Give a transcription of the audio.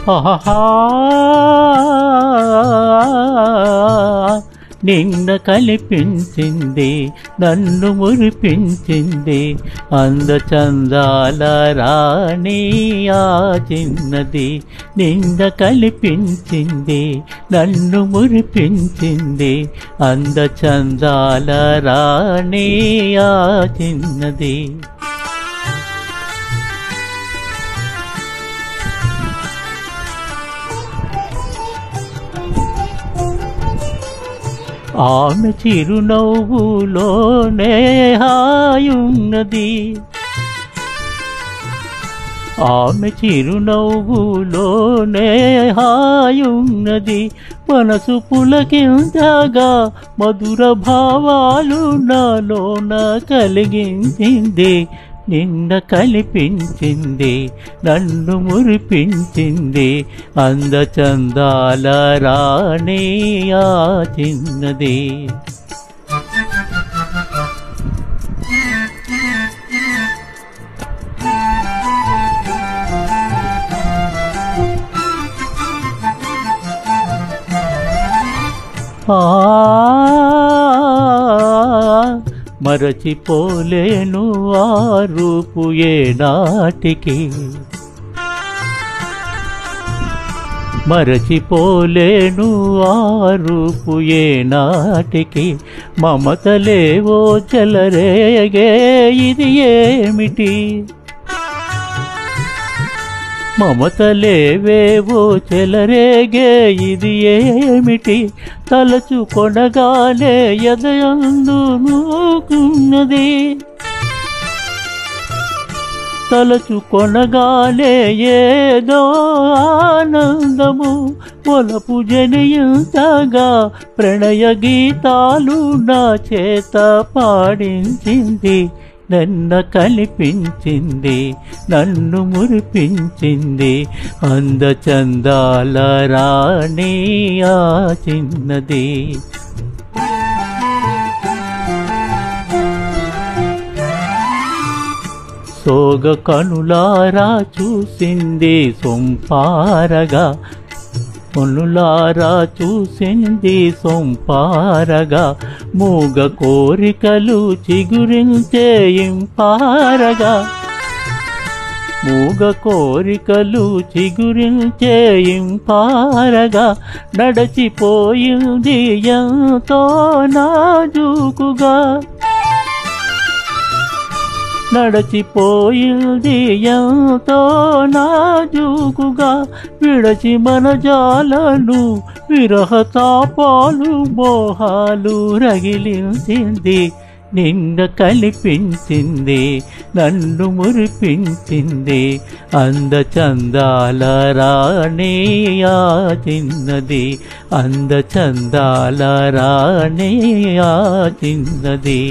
ఆహా నిన్న కలిపించింది నన్ను మురిపించింది అందచందాల రాణి ఆ చిన్నది నిన్న కలిపించింది నన్ను మురిపించింది అందచందాల రాణి ఆ చిన్నది ఆమె చిరునవ్వులోనే హాయున్నది ఆమె చిరునవ్వులోనే హాయున్నది మనసు పులకించగా మధుర భావాలు నాలోన కలిగించింది నిన్న కలిపించింది నన్ను మురిపించింది అందచందాల రాణి ఆ చిన్నది మరచిపోలేను ఆ రూపు ఏనాటికి మరచిపోలేను ఆ రూపు ఏనాటికి మమతలేవో చెలరేగే ఇది ఏమిటి మమతలేవేవో చెలరేగే ఇది ఏమిటి తలచుకొనగానే ఎదయందు నూకున్నది తలచుకొనగానే ఏదో ఆనందము ఒలపు జనియుతగా ప్రణయ గీతాలు నా చేత పాడించింది నన్ను కలిపించింది నన్ను మురిపించింది అందచందాల రాణి ఆ చిన్నది సోగ కనులారా చూసింది సొంపారగా కనులారా చూసింది సొంపారగా మూగ కోరికలు చిగురించే ఇంపారగా మూగ కోరికలు చిగురించే ఇంపారగా నడచిపోయింది ఎంతో నాజూకుగా నడచిపోయింది ఎంతో నాజూకుగా విడచి మన జాలను విరహతాపాలు మోహాలు రగిలించింది నిన్న కలిపించింది నన్ను మురిపించింది అందచందాల రాణి ఆ చిన్నది అందచందాల రాణి ఆ చిన్నది